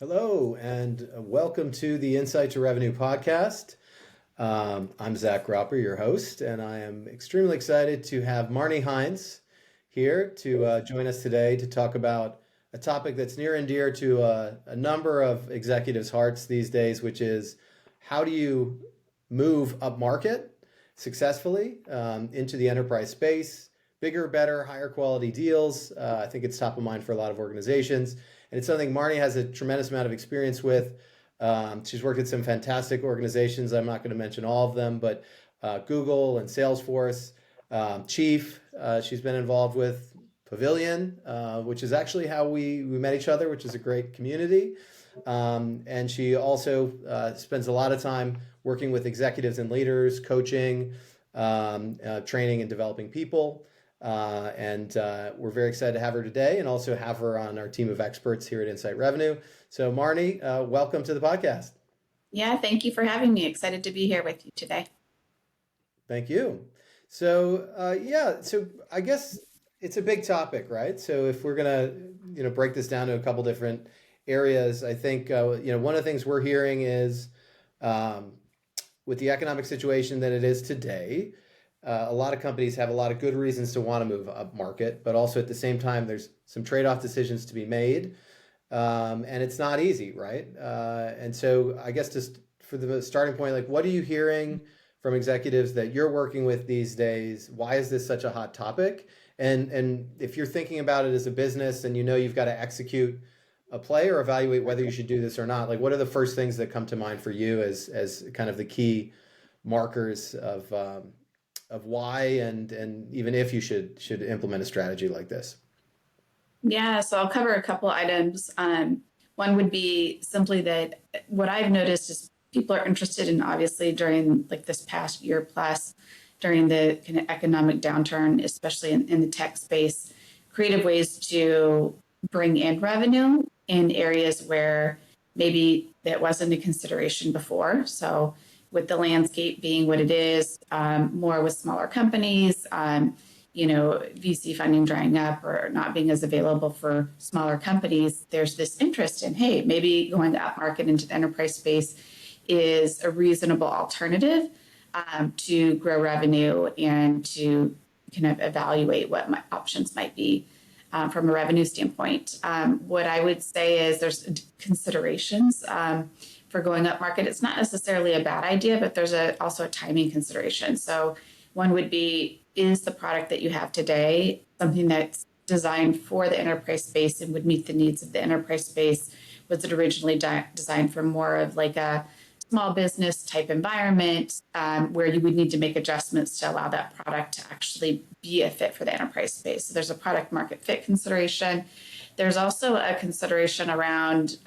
Hello, and welcome to the Insight to Revenue podcast. I'm Zach Gropper, your host, and I am extremely excited to have Marni Heinz here to join us today to talk about a topic that's near and dear to a number of executives' hearts these days, which is how do you move up market successfully into the enterprise space, bigger, better, higher quality deals. I think it's top of mind for a lot of organizations. And it's something Marni has a tremendous amount of experience with. She's worked at some fantastic organizations. I'm not going to mention all of them, but Google and Salesforce, Chief, she's been involved with Pavilion, which is actually how we met each other, which is a great community. And she also spends a lot of time working with executives and leaders, coaching, training and developing people. And we're very excited to have her today and also have her on our team of experts here at Insight Revenue. So Marni, welcome to the podcast. Yeah, thank you for having me. Excited to be here with you today. Thank you. So I guess it's a big topic, right? So if we're gonna, break this down to a couple different areas, I think, one of the things we're hearing is um, with the economic situation that it is today, a lot of companies have a lot of good reasons to want to move up market, but also at the same time, there's some trade-off decisions to be made, and it's not easy, right? And so, I guess just for the starting point, like, what are you hearing from executives that you're working with these days? Why is this such a hot topic? And if you're thinking about it as a business, and you've got to execute a play or evaluate whether you should do this or not, like, what are the first things that come to mind for you as kind of the key markers of why and even if you should implement a strategy like this? Yeah, so I'll cover a couple items. One would be simply that what I've noticed is people are interested in, obviously during like this past year plus, during the kind of economic downturn, especially in the tech space, creative ways to bring in revenue in areas where maybe that wasn't a consideration before. So with the landscape being what it is, more with smaller companies, VC funding drying up or not being as available for smaller companies, there's this interest in, hey, maybe going up market into the enterprise space is a reasonable alternative to grow revenue and to kind of evaluate what my options might be from a revenue standpoint. What I would say is there's considerations for going up market. It's not necessarily a bad idea, but there's also a timing consideration. So one would be, is the product that you have today something that's designed for the enterprise space and would meet the needs of the enterprise space? Was it originally designed for more of like a small business type environment where you would need to make adjustments to allow that product to actually be a fit for the enterprise space? So there's a product market fit consideration. There's also a consideration around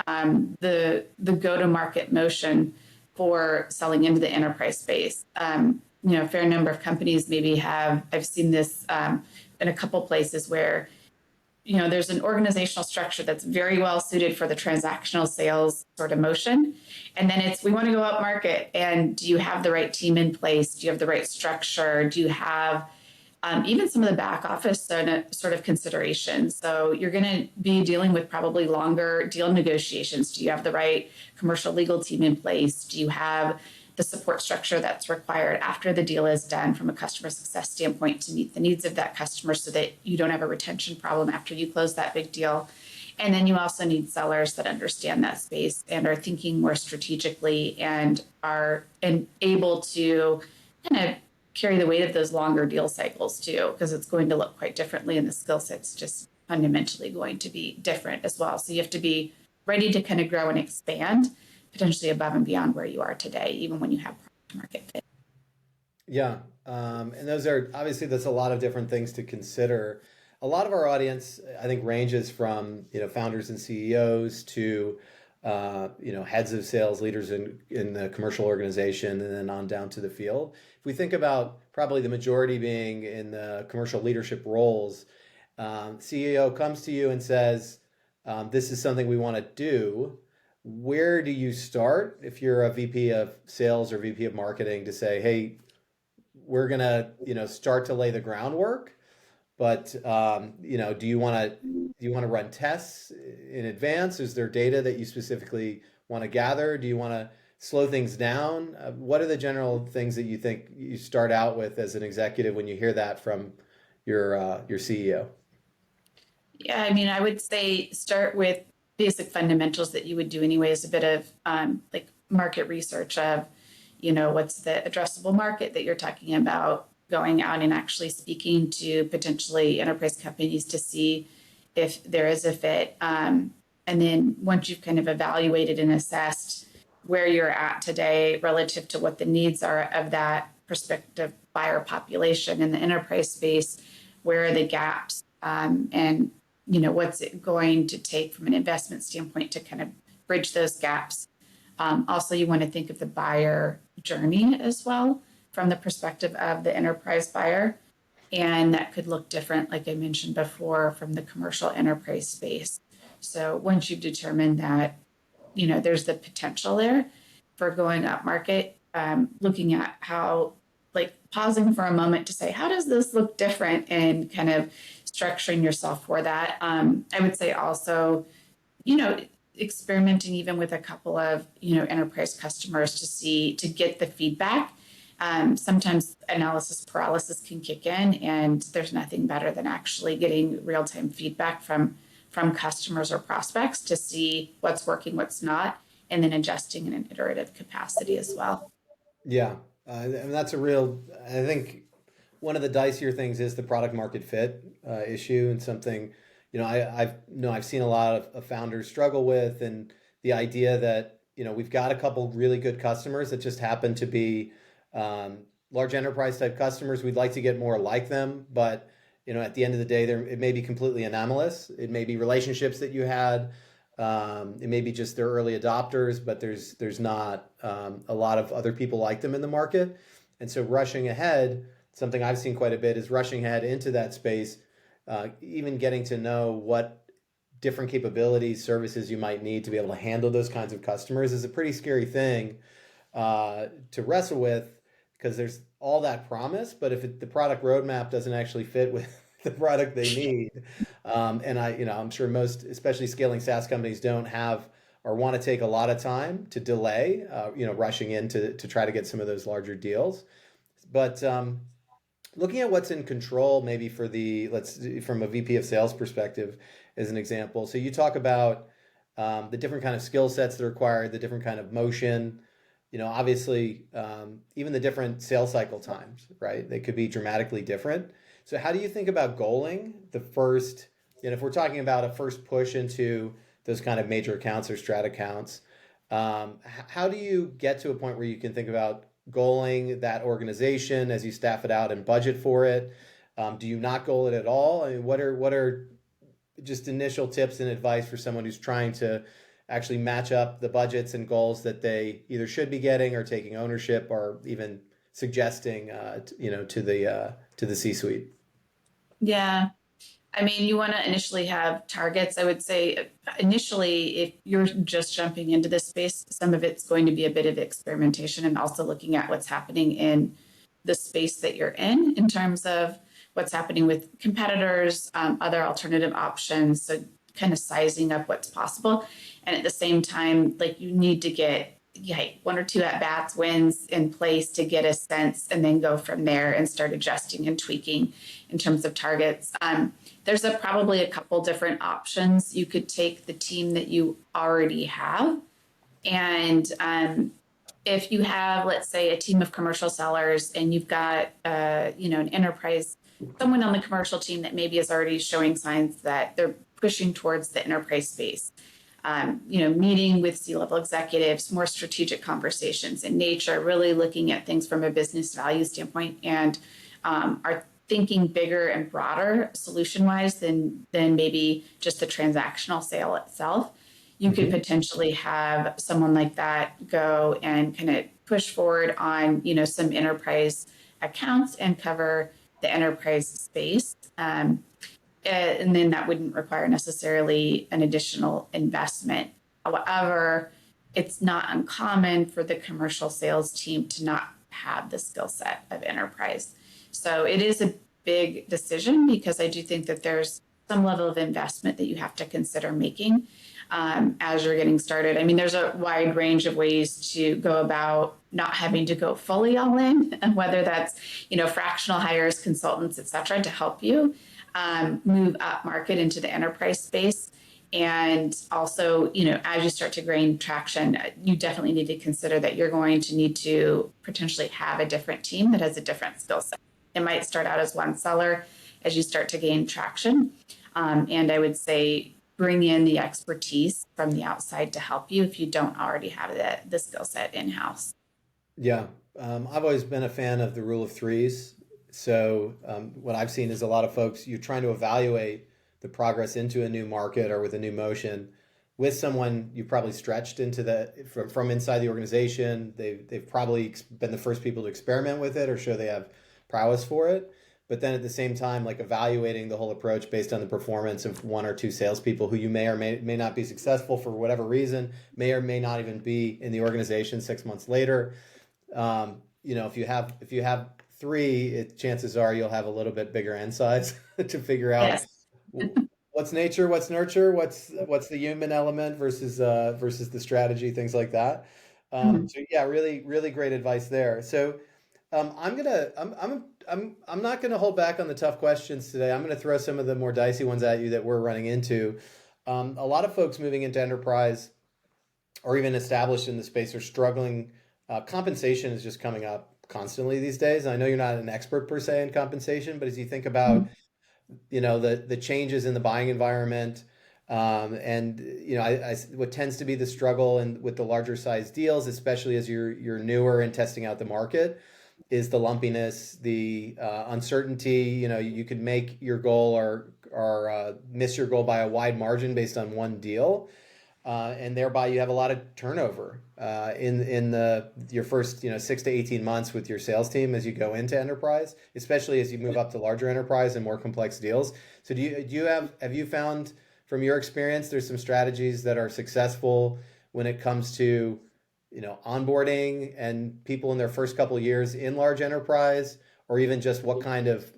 the go-to-market motion for selling into the enterprise space. A fair number of companies maybe I've seen this in a couple places where, there's an organizational structure that's very well suited for the transactional sales sort of motion. And then we want to go up market. And do you have the right team in place? Do you have the right structure? Do you have even some of the back office sort of considerations? So you're going to be dealing with probably longer deal negotiations. Do you have the right commercial legal team in place? Do you have the support structure that's required after the deal is done from a customer success standpoint to meet the needs of that customer so that you don't have a retention problem after you close that big deal? And then you also need sellers that understand that space and are thinking more strategically and are able to kind of carry the weight of those longer deal cycles too, because it's going to look quite differently and the skill set's just fundamentally going to be different as well. So you have to be ready to kind of grow and expand potentially above and beyond where you are today, even when you have product market fit. Yeah. And that's a lot of different things to consider. A lot of our audience, I think, ranges from, founders and CEOs to, heads of sales, leaders in the commercial organization, and then on down to the field. If we think about probably the majority being in the commercial leadership roles, CEO comes to you and says, this is something we want to do. Where do you start if you're a VP of sales or VP of marketing to say, hey, we're going to, start to lay the groundwork, But do you want to run tests in advance? Is there data that you specifically want to gather? Do you want to slow things down? What are the general things that you think you start out with as an executive when you hear that from your CEO? Yeah, I mean, I would say start with basic fundamentals that you would do anyways, a bit of like market research of, what's the addressable market that you're talking about, going out and actually speaking to potentially enterprise companies to see if there is a fit. And then once you've kind of evaluated and assessed where you're at today relative to what the needs are of that prospective buyer population in the enterprise space, where are the gaps? And what's it going to take from an investment standpoint to kind of bridge those gaps. Also, you want to think of the buyer journey as well from the perspective of the enterprise buyer. And that could look different, like I mentioned before, from the commercial enterprise space. So once you've determined that, there's the potential there for going up market, looking at how, like pausing for a moment to say, how does this look different, and kind of structuring yourself for that. I would say also, you know, experimenting even with a couple of, enterprise customers to get the feedback. Sometimes analysis paralysis can kick in, and there's nothing better than actually getting real-time feedback from customers or prospects to see what's working, what's not, and then adjusting in an iterative capacity as well. Yeah, and that's a real. I think one of the dicier things is the product market fit issue, and something I've seen a lot of founders struggle with, and the idea that we've got a couple really good customers that just happen to be large enterprise type customers. We'd like to get more like them, but at the end of the day, it may be completely anomalous. It may be relationships that you had. It may be just they're early adopters, but there's not a lot of other people like them in the market. And so rushing ahead, something I've seen quite a bit is rushing ahead into that space, even getting to know what different capabilities, services you might need to be able to handle those kinds of customers is a pretty scary thing to wrestle with, because there's all that promise, but if the product roadmap doesn't actually fit with the product they need, and I'm sure most, especially scaling SaaS companies, don't have or want to take a lot of time to delay, rushing in to try to get some of those larger deals. But looking at what's in control, maybe from a VP of sales perspective, as an example. So you talk about the different kind of skill sets that are required, the different kind of motion. Obviously, even the different sales cycle times, right? They could be dramatically different. So how do you think about goaling the first, if we're talking about a first push into those kind of major accounts or strat accounts, how do you get to a point where you can think about goaling that organization as you staff it out and budget for it? Do you not goal it at all? I mean, what are just initial tips and advice for someone who's trying to actually match up the budgets and goals that they either should be getting or taking ownership or even suggesting, to the C-suite? Yeah. I mean, you want to initially have targets. I would say initially, if you're just jumping into this space, some of it's going to be a bit of experimentation and also looking at what's happening in the space that you're in terms of what's happening with competitors, other alternative options. So kind of sizing up what's possible. And at the same time, like you need to get one or two at bats wins in place to get a sense, and then go from there and start adjusting and tweaking in terms of targets. There's probably a couple different options. You could take the team that you already have, and if you have, let's say, a team of commercial sellers, and you've got an enterprise, someone on the commercial team that maybe is already showing signs that they're pushing towards the enterprise space. Meeting with C-level executives, more strategic conversations in nature, really looking at things from a business value standpoint, and are thinking bigger and broader solution-wise than maybe just the transactional sale itself. You could potentially have someone like that go and kind of push forward on, some enterprise accounts and cover the enterprise space. And then that wouldn't require necessarily an additional investment. However, it's not uncommon for the commercial sales team to not have the skill set of enterprise. So it is big decision because I do think that there's some level of investment that you have to consider making as you're getting started. I mean, there's a wide range of ways to go about not having to go fully all in, and whether that's, fractional hires, consultants, et cetera, to help you move up market into the enterprise space. And also, as you start to gain traction, you definitely need to consider that you're going to need to potentially have a different team that has a different skill set. It might start out as one seller as you start to gain traction. And I would say bring in the expertise from the outside to help you if you don't already have the skill set in-house. Yeah, I've always been a fan of the rule of threes. So what I've seen is a lot of folks, you're trying to evaluate the progress into a new market or with a new motion with someone you've probably stretched into from inside the organization. They've probably been the first people to experiment with it or show they have prowess for it. But then at the same time, like evaluating the whole approach based on the performance of one or two salespeople who you may or may not be successful for whatever reason, may or may not even be in the organization 6 months later. If you have three, chances are you'll have a little bit bigger end size to figure out Yes. what's nature, what's nurture, what's the human element versus the strategy, things like that. Mhm. So yeah, really really great advice there. So I'm not gonna hold back on the tough questions today. I'm gonna throw some of the more dicey ones at you that we're running into. A lot of folks moving into enterprise or even established in the space are struggling. Compensation is just coming up constantly these days. I know you're not an expert per se in compensation, but as you think about, the changes in the buying environment, and what tends to be the struggle and with the larger size deals, especially as you're newer and testing out the market, is the lumpiness, the uncertainty. You could make your goal or miss your goal by a wide margin based on one deal, and thereby you have a lot of turnover in your first 6 to 18 months with your sales team as you go into enterprise, especially as you move up to larger enterprise and more complex deals. So have you found from your experience there's some strategies that are successful when it comes to onboarding and people in their first couple of years in large enterprise, or even just what kind of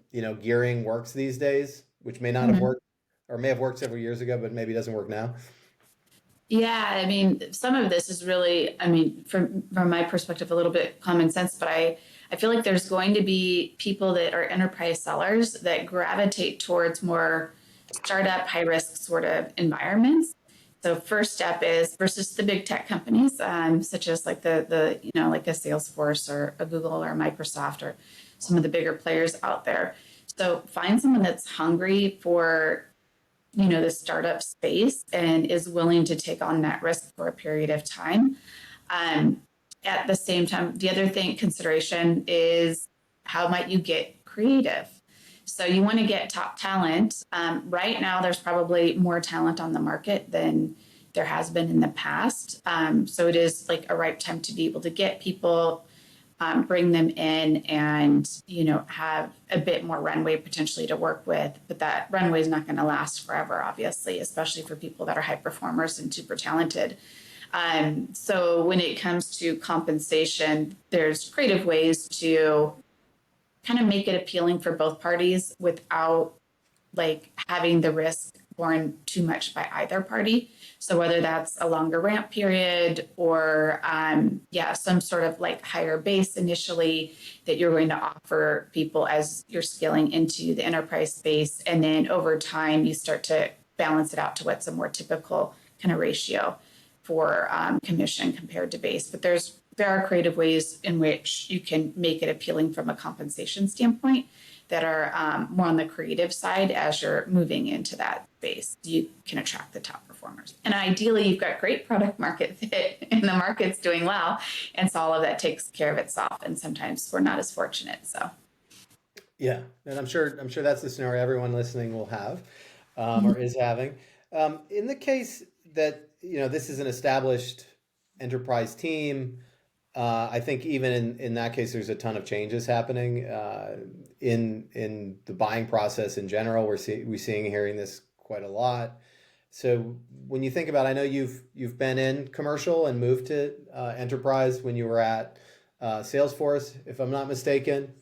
gearing works these days, which may not have Mhm. worked or may have worked several years ago but maybe doesn't work now? Yeah, I mean, some of this is really, I mean, from my perspective, a little bit common sense, but I feel like there's going to be people that are enterprise sellers that gravitate towards more startup, high risk sort of environments. So first step is versus the big tech companies, such as like like a Salesforce or a Google or Microsoft or some of the bigger players out there. So find someone that's hungry for the startup space and is willing to take on that risk for a period of time. Um, at the same time, the other thing consideration is how might you get creative? So you want to get top talent. Right now, there's probably more talent on the market than there has been in the past. So it is like a right time to be able to get people, bring them in, and have a bit more runway potentially to work with. But that runway is not going to last forever, obviously, especially for people that are high performers and super talented. So when it comes to compensation, there's creative ways to kind of make it appealing for both parties without like having the risk borne too much by either party. So whether that's a longer ramp period or some sort of like higher base initially that you're going to offer people as you're scaling into the enterprise space, and then over time you start to balance it out to what's a more typical kind of ratio for commission compared to base. But there are creative ways in which you can make it appealing from a compensation standpoint that are more on the creative side as you're moving into that space. You can attract the top performers. And ideally, you've got great product market fit and the market's doing well. And so all of that takes care of itself. And sometimes we're not as fortunate. So, Yeah, and I'm sure that's the scenario everyone listening will have, or is having. In the case that this is an established enterprise team, I think even in that case, there's a ton of changes happening in the buying process in general. We're seeing hearing this quite a lot. So when you think about, I know you've been in commercial and moved to enterprise when you were at Salesforce, if I'm not mistaken.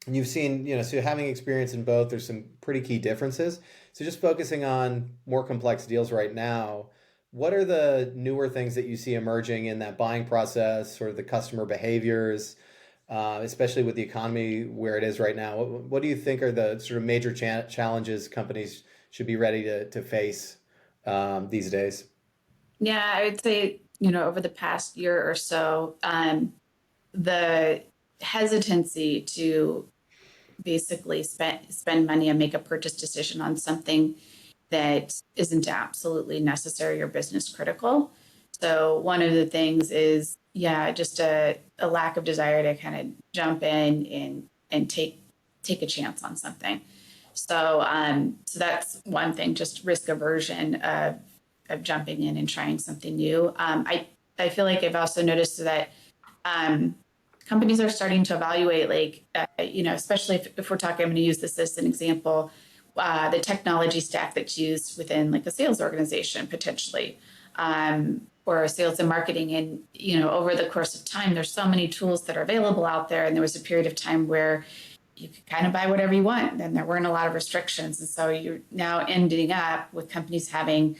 And you've seen, so having experience in both, there's some pretty key differences. So just focusing on more complex deals right now, what are the newer things that you see emerging in that buying process or the customer behaviors, especially with the economy where it is right now? What do you think are the sort of major challenges companies should be ready to face these days? Yeah, I would say, over the past year or so, the hesitancy to basically spend money and make a purchase decision on something that isn't absolutely necessary or business critical. So one of the things is, yeah, just a lack of desire to kind of jump in and take a chance on something. So that's one thing, just risk aversion of jumping in and trying something new. I feel like I've also noticed that um, companies are starting to evaluate, like, especially if we're talking, I'm going to use this as an example, the technology stack that's used within like a sales organization potentially, or sales and marketing. And, over the course of time, there's so many tools that are available out there. And there was a period of time where you could kind of buy whatever you want and there weren't a lot of restrictions. And so you're now ending up with companies having,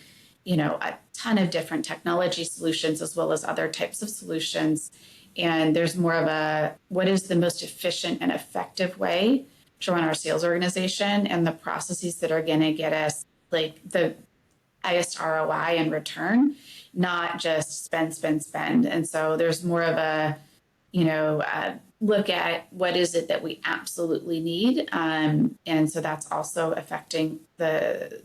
a ton of different technology solutions as well as other types of solutions. And there's more of a, what is the most efficient and effective way to run our sales organization and the processes that are going to get us like the highest ROI and return, not just spend, spend, spend. And so there's more of a, look at what is it that we absolutely need. And so that's also affecting the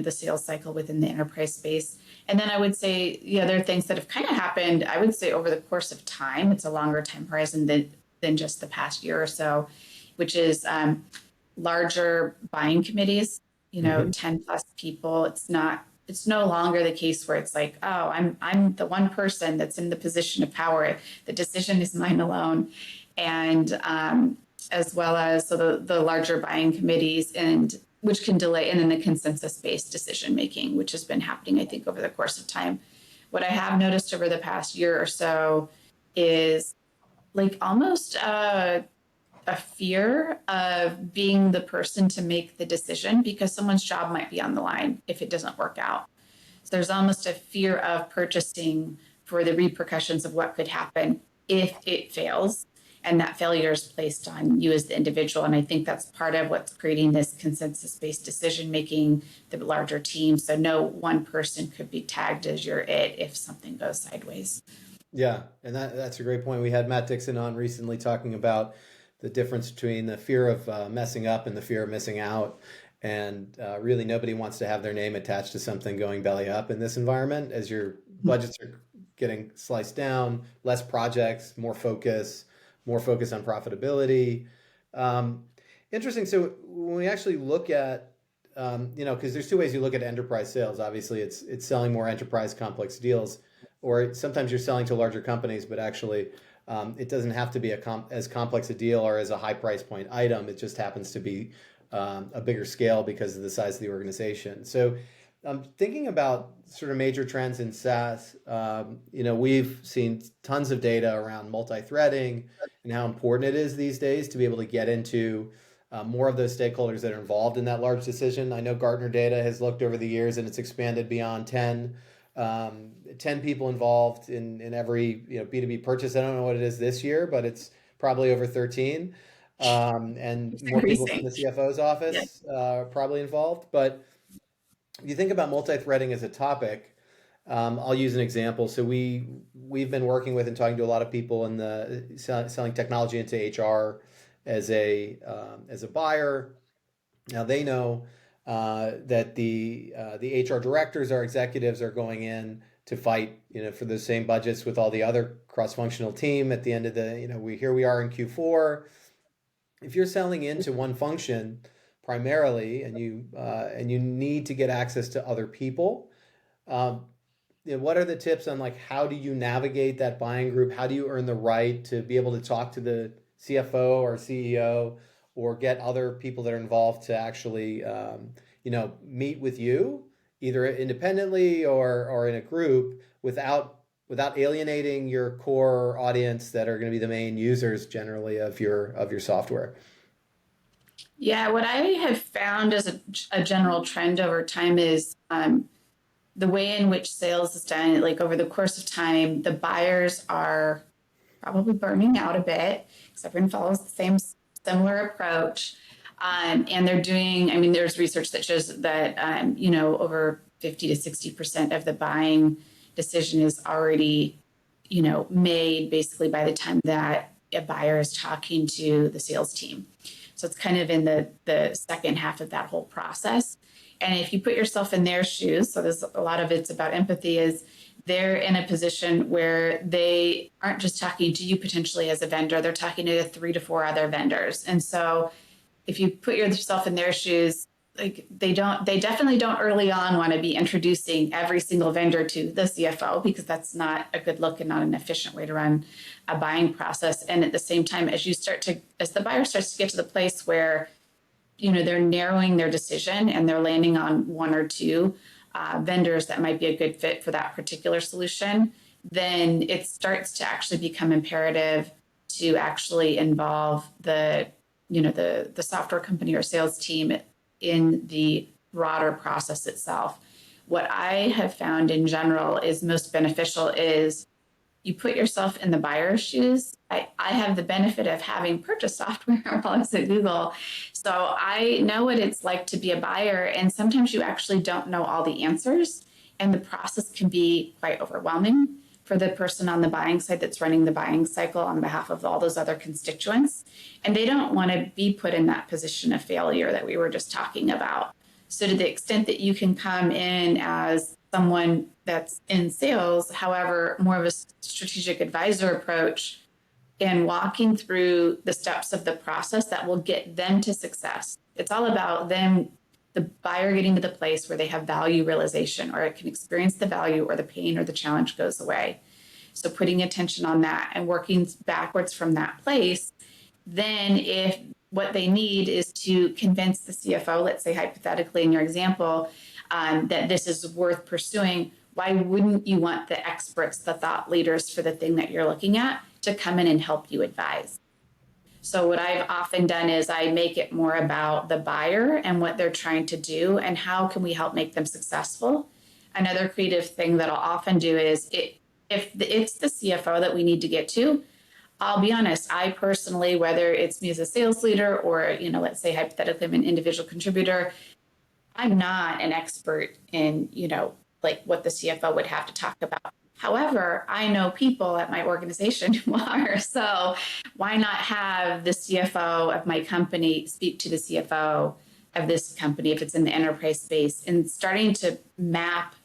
sales cycle within the enterprise space. And then I would say the other things that have kind of happened, I would say over the course of time, it's a longer time horizon than just the past year or so, which is larger buying committees, Hmm. 10 plus people. It's no longer the case where it's like, oh, I'm the one person that's in the position of power. The decision is mine alone. And as well as so the larger buying committees, and which can delay, and then the consensus based decision making, which has been happening, I think, over the course of time. What I have noticed over the past year or so is like almost a fear of being the person to make the decision because someone's job might be on the line if it doesn't work out. So there's almost a fear of purchasing for the repercussions of what could happen if it fails. And that failure is placed on you as the individual. And I think that's part of what's creating this consensus based decision making, the larger team. So no one person could be tagged as your it if something goes sideways. Yeah, and that's a great point. We had Matt Dixon on recently talking about the difference between the fear of messing up and the fear of missing out. And really, nobody wants to have their name attached to something going belly up in this environment as your budgets are getting sliced down, less projects, more focus on profitability. Um, Interesting. So when we actually look at, because there's two ways you look at enterprise sales. Obviously, it's selling more enterprise complex deals, or sometimes you're selling to larger companies, but actually it doesn't have to be as complex a deal or as a high price point item. It just happens to be a bigger scale because of the size of the organization. So thinking about sort of major trends in SaaS, we've seen tons of data around multi-threading and how important it is these days to be able to get into more of those stakeholders that are involved in that large decision. I know Gartner data has looked over the years and it's expanded beyond 10 people involved in every B2B purchase. I don't know what it is this year, but it's probably over 13. And It's more people from increasing. the CFO's Yeah. office probably involved. But if you think about multi-threading as a topic, I'll use an example. So we've been working with and talking to a lot of people in the selling technology into HR as a buyer. Now they know that the HR directors, our executives, are going in to fight, for the same budgets with all the other cross-functional team. At the end of the, we are in Q4. If you're selling into one function primarily, and you need to get access to other people, um, what are the tips on like how do you navigate that buying group? How do you earn the right to be able to talk to the CFO or CEO or get other people that are involved to actually meet with you either independently or in a group without alienating your core audience that are going to be the main users generally of your software? Yeah, what I have found as a general trend over time is the way in which sales is done, like over the course of time, the buyers are probably burning out a bit because everyone follows the same similar approach. And they're doing, I mean, there's research that shows that, over 50 to 60% of the buying decision is already, made basically by the time that a buyer is talking to the sales team. So it's kind of in the second half of that whole process. And if you put yourself in their shoes, so there's a lot of it's about empathy, is they're in a position where they aren't just talking to you potentially as a vendor, they're talking to 3 to 4 other vendors. And so if you put yourself in their shoes, like they definitely don't early on want to be introducing every single vendor to the CFO, because that's not a good look and not an efficient way to run a buying process. And at the same time, as the buyer starts to get to the place where they're narrowing their decision and they're landing on 1 or 2 vendors that might be a good fit for that particular solution, then it starts to actually become imperative to actually involve the software company or sales team in the broader process itself. What I have found in general is most beneficial is you put yourself in the buyer's shoes. I have the benefit of having purchased software while I was at Google. So I know what it's like to be a buyer. And sometimes you actually don't know all the answers. And the process can be quite overwhelming for the person on the buying side that's running the buying cycle on behalf of all those other constituents. And they don't want to be put in that position of failure that we were just talking about. So to the extent that you can come in as someone that's in sales, however, more of a strategic advisor approach, and walking through the steps of the process that will get them to success. It's all about them, the buyer getting to the place where they have value realization, or it can experience the value, or the pain or the challenge goes away. So putting attention on that and working backwards from that place. Then if what they need is to convince the CFO, let's say hypothetically in your example, that this is worth pursuing, why wouldn't you want the experts, the thought leaders for the thing that you're looking at, to come in and help you advise? So what I've often done is I make it more about the buyer and what they're trying to do and how can we help make them successful. Another creative thing that I'll often do is if it's the CFO that we need to get to, I'll be honest, I personally, whether it's me as a sales leader or, let's say hypothetically I'm an individual contributor, I'm not an expert in, like what the CFO would have to talk about. However, I know people at my organization who are. So why not have the CFO of my company speak to the CFO of this company if it's in the enterprise space, and starting to map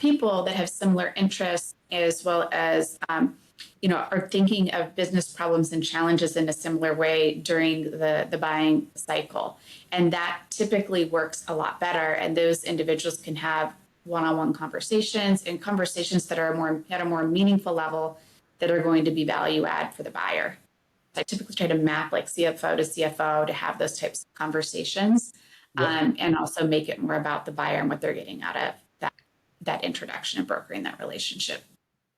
people that have similar interests, as well as are thinking of business problems and challenges in a similar way during the buying cycle. And that typically works a lot better. And those individuals can have one-on-one conversations, and conversations that are at a more meaningful level, that are going to be value add for the buyer. I typically try to map like CFO to CFO to have those types of conversations, and also make it more about the buyer and what they're getting out of that introduction and brokering that relationship.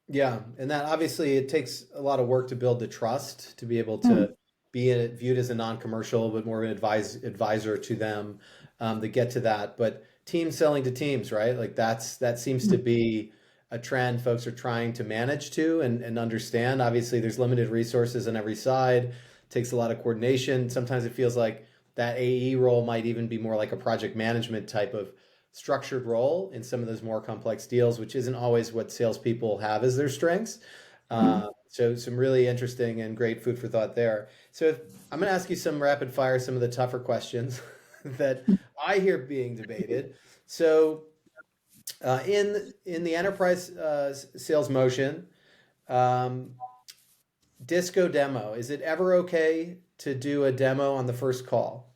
Yeah, and that obviously it takes a lot of work to build the trust to be able to be viewed as a non-commercial, but more of an advisor to them, to get to that. But team selling to teams, right? Like that seems to be a trend folks are trying to manage to and understand. Obviously, there's limited resources on every side. It takes a lot of coordination. Sometimes it feels like that AE role might even be more like a project management type of structured role in some of those more complex deals, which isn't always what salespeople have as their strengths. So some really interesting and great food for thought there. So I'm going to ask you some rapid fire, some of the tougher questions that I hear being debated. So in the enterprise sales motion, disco demo, is it ever okay to do a demo on the first call?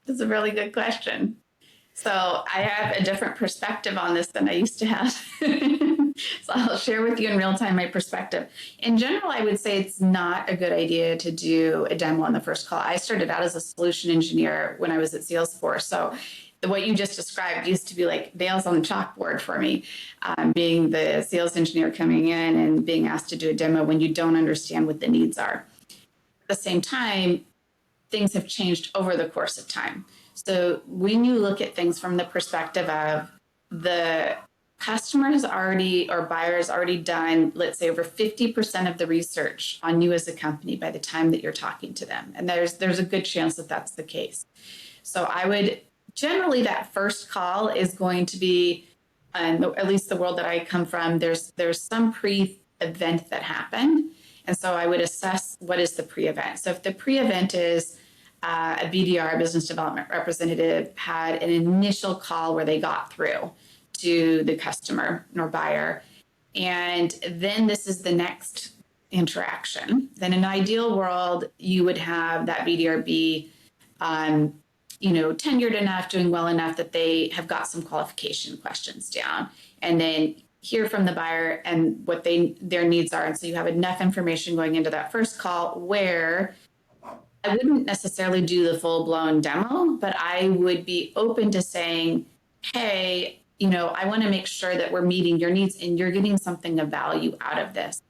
That's a really good question. So I have a different perspective on this than I used to have. So I'll share with you in real time my perspective. In general, I would say it's not a good idea to do a demo on the first call. I started out as a solution engineer when I was at Salesforce. So what you just described used to be like nails on the chalkboard for me, being the sales engineer coming in and being asked to do a demo when you don't understand what the needs are. At the same time, things have changed over the course of time. So when you look at things from the perspective of the customer has already, or buyer has already done, let's say over 50% of the research on you as a company by the time that you're talking to them. And there's a good chance that that's the case. So I would generally, that first call is going to be, at least the world that I come from, there's some pre-event that happened. And so I would assess what is the pre-event. So if the pre-event is a BDR, business development representative, had an initial call where they got through to the customer or buyer, and then this is the next interaction, then in an ideal world, you would have that BDR be tenured enough, doing well enough that they have got some qualification questions down, and then hear from the buyer and what their needs are. And so you have enough information going into that first call where I wouldn't necessarily do the full blown demo, but I would be open to saying, hey, I want to make sure that we're meeting your needs and you're getting something of value out of this.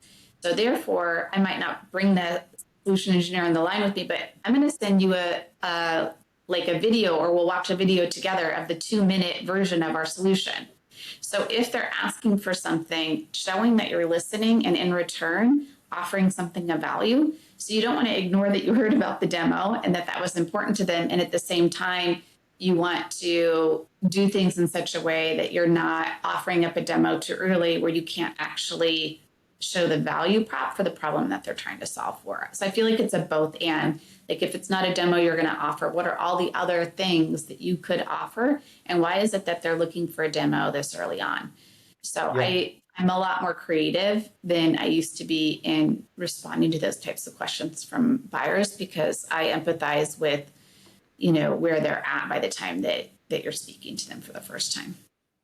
So therefore, I might not bring the solution engineer on the line with me, but I'm going to send you a video, or we'll watch a video together of the 2-minute version of our solution. So if they're asking for something, showing that you're listening and in return offering something of value. So you don't want to ignore that you heard about the demo and that was important to them. And at the same time, you want to do things in such a way that you're not offering up a demo too early where you can't actually show the value prop for the problem that they're trying to solve for. So I feel like it's a both and. Like if it's not a demo you're going to offer, what are all the other things that you could offer? And why is it that they're looking for a demo this early on? So yeah. I'm a lot more creative than I used to be in responding to those types of questions from buyers, because I empathize with, where they're at by the time that you're speaking to them for the first time.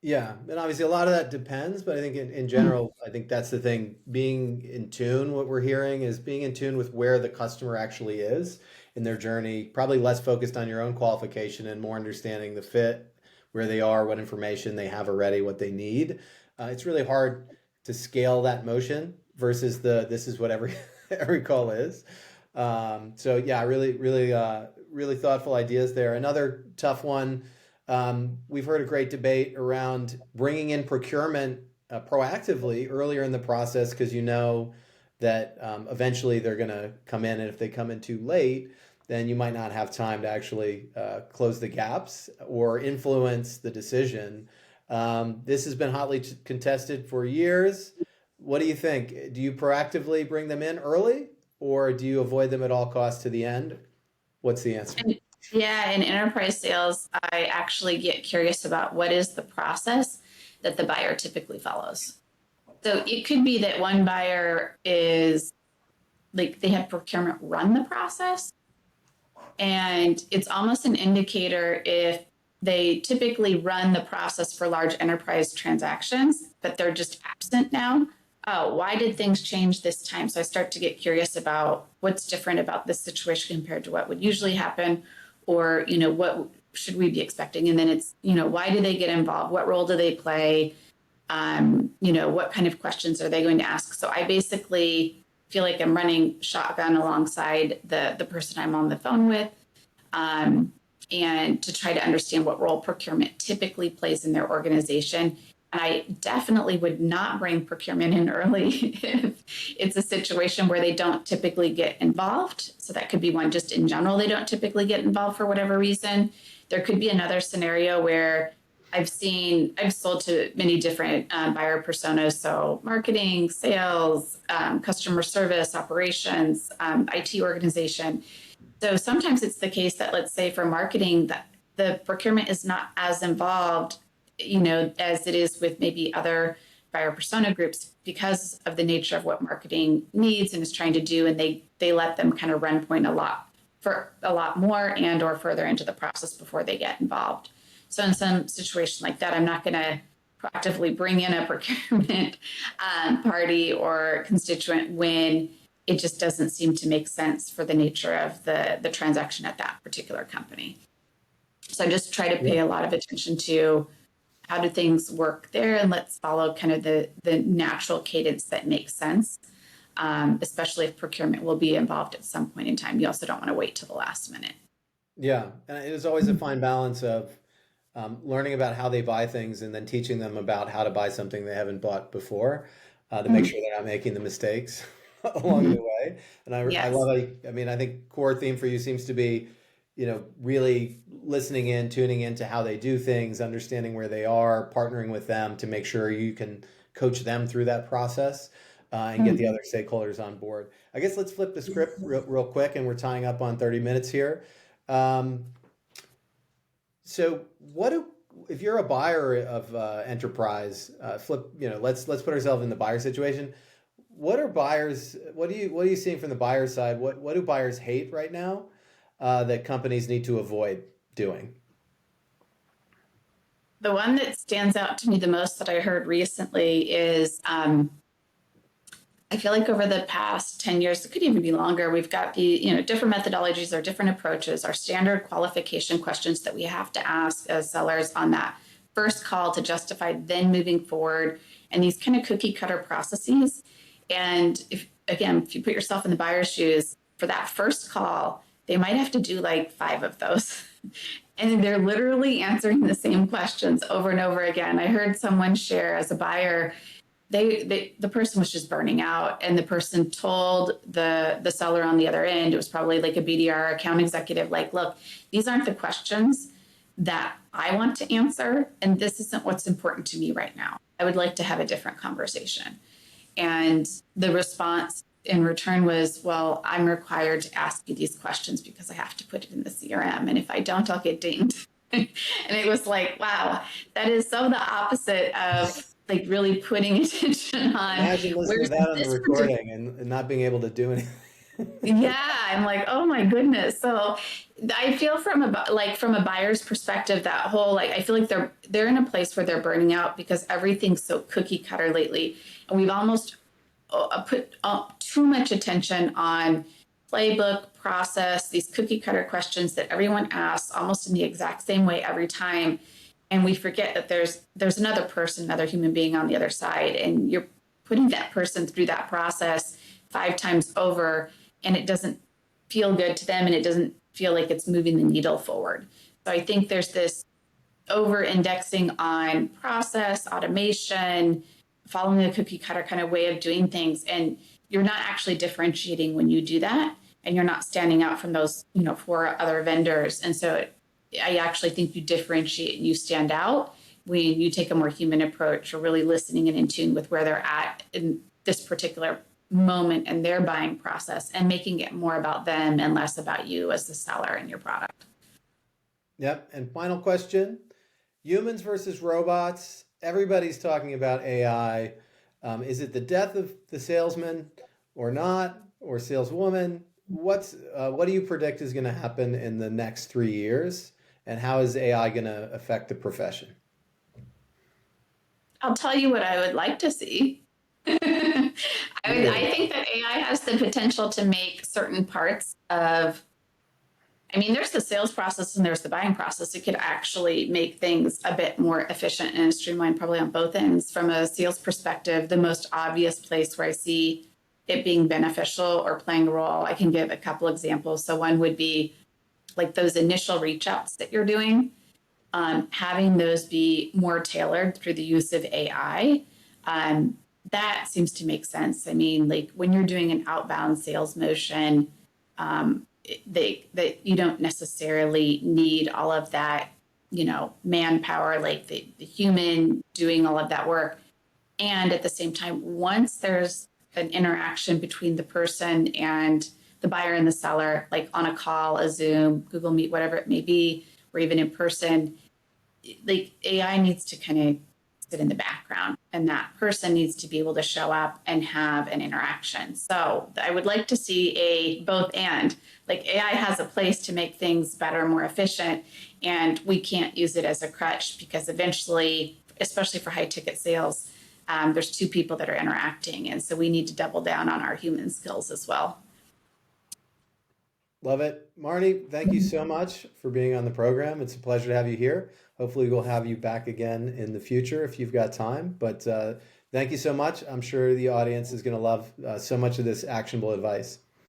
Yeah, and obviously a lot of that depends, but I think in general, I think that's the thing. Being in tune, what we're hearing is being in tune with where the customer actually is in their journey, probably less focused on your own qualification and more understanding the fit, where they are, what information they have already, what they need. It's really hard to scale that motion versus this is what every call is. So yeah, really thoughtful ideas there. Another tough one. We've heard a great debate around bringing in procurement proactively earlier in the process, because that eventually they're going to come in, and if they come in too late, then you might not have time to actually close the gaps or influence the decision. This has been hotly contested for years. What do you think? Do you proactively bring them in early, or do you avoid them at all costs to the end? What's the answer? Yeah, in enterprise sales, I actually get curious about what is the process that the buyer typically follows. So it could be that one buyer is like they have procurement run the process, and it's almost an indicator if they typically run the process for large enterprise transactions, but they're just absent now. Oh, why did things change this time? So I start to get curious about what's different about this situation compared to what would usually happen, or, what should we be expecting? And then it's, why do they get involved? What role do they play? What kind of questions are they going to ask? So I basically feel like I'm running shotgun alongside the person I'm on the phone with, and to try to understand what role procurement typically plays in their organization. And I definitely would not bring procurement in early if it's a situation where they don't typically get involved. So that could be one, just in general, they don't typically get involved for whatever reason. There could be another scenario where I've sold to many different buyer personas. So marketing, sales, customer service, operations, IT organization. So sometimes it's the case that, let's say for marketing, that the procurement is not as involved as it is with maybe other buyer persona groups, because of the nature of what marketing needs and is trying to do. And they let them kind of run point for a lot more and or further into the process before they get involved. So in some situation like that, I'm not going to proactively bring in a procurement party or constituent when it just doesn't seem to make sense for the nature of the transaction at that particular company. So I just try to pay a lot of attention to how do things work there, and let's follow kind of the natural cadence that makes sense. especially if procurement will be involved at some point in time. You also don't want to wait till the last minute. Yeah, and it is always a fine balance of learning about how they buy things and then teaching them about how to buy something they haven't bought before to make Mhm. sure they're not making the mistakes along the Mhm. way. And I Yes. love, I mean, I think core theme for you seems to be, really listening in, tuning into how they do things, understanding where they are, partnering with them to make sure you can coach them through that process and get the Mhm. other stakeholders on board. I guess let's flip the script real quick, and we're tying up on 30 minutes here. Um, so what do if you're a buyer of enterprise, flip, let's put ourselves in the buyer situation. What are buyers? What are you seeing from the buyer side? What do buyers hate right now that companies need to avoid doing? The one that stands out to me the most that I heard recently is I feel like over the past 10 years, it could even be longer, we've got the, different methodologies or different approaches, our standard qualification questions that we have to ask as sellers on that first call to justify then moving forward, and these kind of cookie cutter processes. And if you put yourself in the buyer's shoes for that first call, they might have to do like 5 of those. And they're literally answering the same questions over and over again. I heard someone share as a buyer, the person was just burning out, and the person told the seller on the other end, it was probably like a BDR account executive, like, look, these aren't the questions that I want to answer, and this isn't what's important to me right now. I would like to have a different conversation. And the response in return was, well, I'm required to ask you these questions because I have to put it in the CRM, and if I don't, I'll get dinged. And it was like, wow, that is so the opposite of like really putting attention on Imagine listening to where's that on the this particular. recording and not being able to do anything. Yeah, I'm like, oh my goodness. So I feel from a buyer's perspective, that whole, like, I feel like they're in a place where they're burning out because everything's so cookie cutter lately, and we've almost put too much attention on playbook process, these cookie cutter questions that everyone asks almost in the exact same way every time, and we forget that there's another person, another human being on the other side, and you're putting that person through that process 5 times over, and it doesn't feel good to them, and it doesn't feel like it's moving the needle forward. So I think there's this over indexing on process, automation, following a cookie cutter kind of way of doing things. And you're not actually differentiating when you do that. And you're not standing out from those, 4 other vendors. And so I actually think you differentiate and you stand out when you take a more human approach, or really listening and in tune with where they're at in this particular moment in their buying process, and making it more about them and less about you as the seller and your product. Yep. And final question. Humans versus robots. Everybody's talking about AI. Is it the death of the salesman or not, or saleswoman? What do you predict is going to happen in the next 3 years, and how is AI going to affect the profession? I'll tell you what I would like to see. I think that AI has the potential to make certain parts of, I mean, there's the sales process and there's the buying process. It could actually make things a bit more efficient and streamlined, probably on both ends. From a sales perspective, the most obvious place where I see it being beneficial or playing a role, I can give a couple examples. So one would be like those initial reach outs that you're doing, having those be more tailored through the use of AI. Um, that seems to make sense. I mean, like when you're doing an outbound sales motion, that you don't necessarily need all of that, manpower, like the human doing all of that work. And at the same time, once there's an interaction between the person and the buyer and the seller, like on a call, a Zoom, Google Meet, whatever it may be, or even in person, like AI needs to kind of sit in the background, and that person needs to be able to show up and have an interaction. So I would like to see a both and, like AI has a place to make things better, more efficient, and we can't use it as a crutch, because eventually, especially for high ticket sales, there's 2 people that are interacting, and so we need to double down on our human skills as well. Love it. Marnie, thank you so much for being on the program. It's a pleasure to have you here. Hopefully, we'll have you back again in the future if you've got time. But Thank you so much. I'm sure the audience is going to love so much of this actionable advice.